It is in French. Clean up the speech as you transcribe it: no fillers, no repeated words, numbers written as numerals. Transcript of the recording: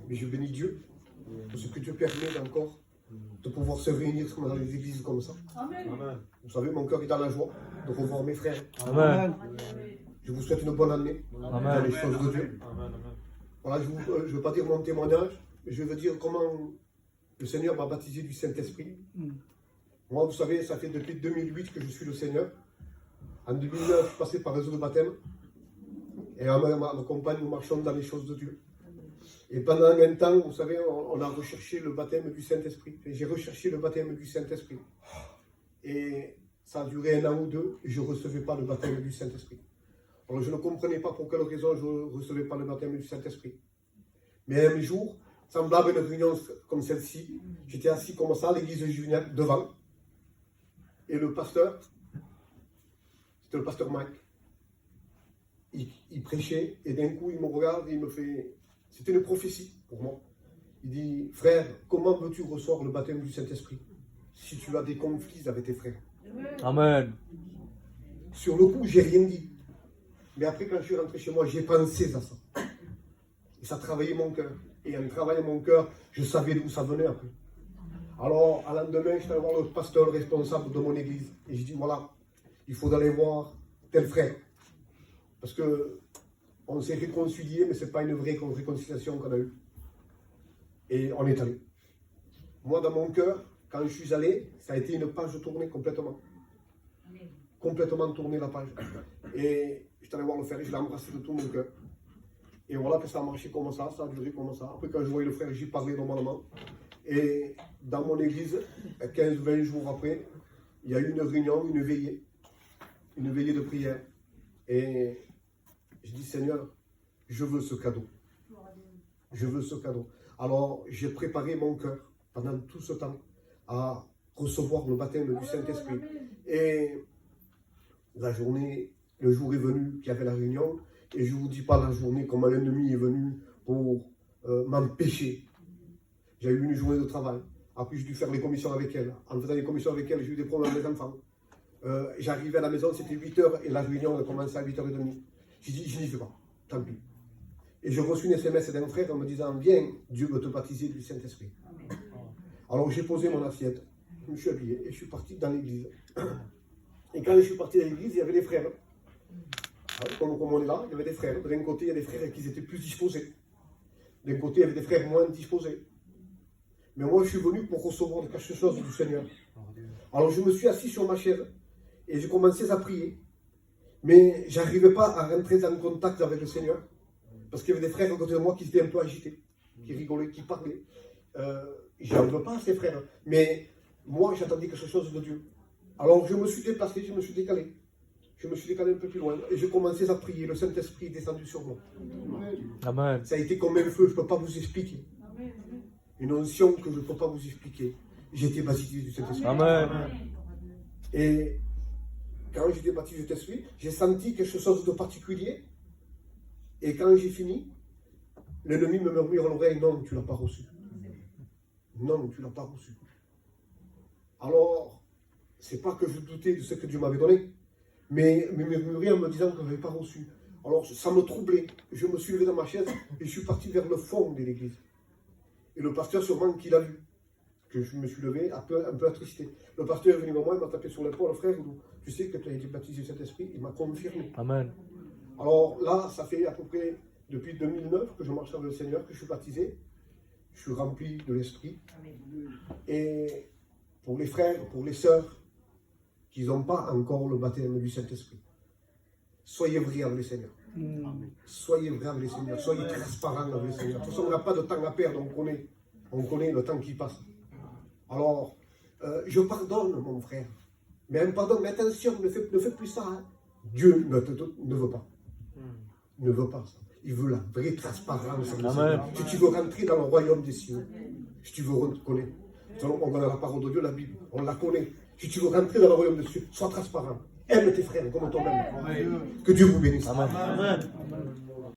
Mais je bénis Dieu pour ce que Dieu permet encore de pouvoir se réunir dans les églises comme ça. Amen. Vous savez, mon cœur est dans la joie de revoir mes frères. Amen. Je vous souhaite une bonne année dans Amen. les choses de Dieu. Voilà, je ne veux pas dire mon témoignage, mais je veux dire comment le Seigneur m'a baptisé du Saint-Esprit. Moi, vous savez, ça fait depuis 2008 que je suis le Seigneur. En 2009, je suis passé par réseau de baptême. Et ma compagne, nous marchons dans les choses de Dieu. Et pendant un temps, vous savez, on a recherché le baptême du Saint-Esprit. J'ai recherché le baptême du Saint-Esprit. Et ça a duré 1 an ou 2, et je ne recevais pas le baptême du Saint-Esprit. Alors je ne comprenais pas pour quelle raison je ne recevais pas le baptême du Saint-Esprit. Mais un jour, semblable à une réunion comme celle-ci, j'étais assis comme ça à l'église juvénile devant. Et le pasteur, c'était le pasteur Mike, il prêchait et d'un coup il me regarde et il me fait... C'était une prophétie pour moi. Il dit, frère, comment veux-tu recevoir le baptême du Saint-Esprit si tu as des conflits avec tes frères? Amen. Sur le coup, j'ai rien dit. Mais après, quand je suis rentré chez moi, j'ai pensé à ça. Et ça travaillait mon cœur. Et en travaillant mon cœur, je savais d'où ça venait après. Alors, à lendemain, je suis allé voir le pasteur responsable de mon église. Et je dis, voilà, il faut aller voir tel frère. Parce que on s'est réconcilié, mais ce n'est pas une vraie réconciliation qu'on a eue. Et on est allé. Moi, dans mon cœur, quand je suis allé, ça a été une page tournée complètement. Complètement tournée la page. Et je suis allé voir le frère et je l'ai embrassé de tout mon cœur. Et voilà que ça a marché comme ça a duré comme ça. Après, quand je voyais le frère, j'y parlais normalement. Et dans mon église, 15-20 jours après, il y a eu une réunion, une veillée de prière. Et je dis, Seigneur, je veux ce cadeau. Je veux ce cadeau. Alors, j'ai préparé mon cœur pendant tout ce temps à recevoir le baptême du Saint-Esprit. Et la journée, le jour est venu qu'il y avait la réunion. Et je ne vous dis pas la journée comment l'ennemi est venu pour m'empêcher. J'ai eu une journée de travail. Après, j'ai dû faire les commissions avec elle. En faisant les commissions avec elle, j'ai eu des problèmes avec les enfants. J'arrivais à la maison, c'était 8h et la réunion a commencé à 8h30. J'ai dit, je n'y vais pas, tant pis. Et je reçus une SMS d'un frère en me disant, viens, Dieu veut te baptiser du Saint-Esprit. Alors j'ai posé mon assiette, je me suis habillé et je suis parti dans l'église. Et quand je suis parti dans l'église, il y avait des frères. Comme on est là, il y avait des frères. D'un côté, il y a des frères qui étaient plus disposés. D'un côté, il y avait des frères moins disposés. Mais moi, je suis venu pour recevoir quelque chose du Seigneur. Alors je me suis assis sur ma chaise et j'ai commencé à prier. Mais je n'arrivais pas à rentrer en contact avec le Seigneur. Parce qu'il y avait des frères à côté de moi qui étaient un peu agités, qui rigolaient, qui parlaient. Je n'en veux pas à ces frères. Mais moi, j'attendais quelque chose de Dieu. Alors je me suis déplacé, je me suis décalé. Je me suis décalé un peu plus loin et je commençais à prier. Le Saint-Esprit est descendu sur moi. Amen. Ça a été comme un feu, je ne peux pas vous expliquer. Une onction que je ne peux pas vous expliquer. J'ai été baptisé du Saint-Esprit. Amen. Et quand j'ai été baptisé du Saint-Esprit, j'ai senti quelque chose de particulier. Et quand j'ai fini, l'ennemi me murmure à l'oreille, non, tu ne l'as pas reçu. Non, tu ne l'as pas reçu. Alors, ce n'est pas que je doutais de ce que Dieu m'avait donné, mais me murmurer en me disant que je n'avais pas reçu. Alors, ça me troublait. Je me suis levé dans ma chaise et je suis parti vers le fond de l'église. Et le pasteur, sûrement qu'il a vu que je me suis levé, un peu attristé. Le pasteur est venu vers moi, il m'a tapé sur l'épaule, frère, tu sais que tu as été baptisé du Saint-Esprit, il m'a confirmé. Amen. Alors là, ça fait à peu près depuis 2009 que je marche avec le Seigneur, que je suis baptisé. Je suis rempli de l'Esprit. Et pour les frères, pour les sœurs, qui n'ont pas encore le baptême du Saint-Esprit, soyez vrais avec le Seigneur. Soyez vrais avec le Seigneur. Soyez transparents avec le Seigneur. De toute façon, on n'a pas de temps à perdre, on connaît le temps qui passe. Alors, je pardonne, mon frère. Mais un pardon, mais attention, ne fais plus ça. Hein. Dieu ne veut pas. Ne veut pas ça. Il veut la vraie transparence. Amen. Si tu veux rentrer dans le royaume des cieux, si tu veux connaître, on connaît la parole de Dieu, la Bible, on la connaît. Si tu veux rentrer dans le royaume des cieux, sois transparent. Aime tes frères comme toi-même. Que Dieu vous bénisse. Amen.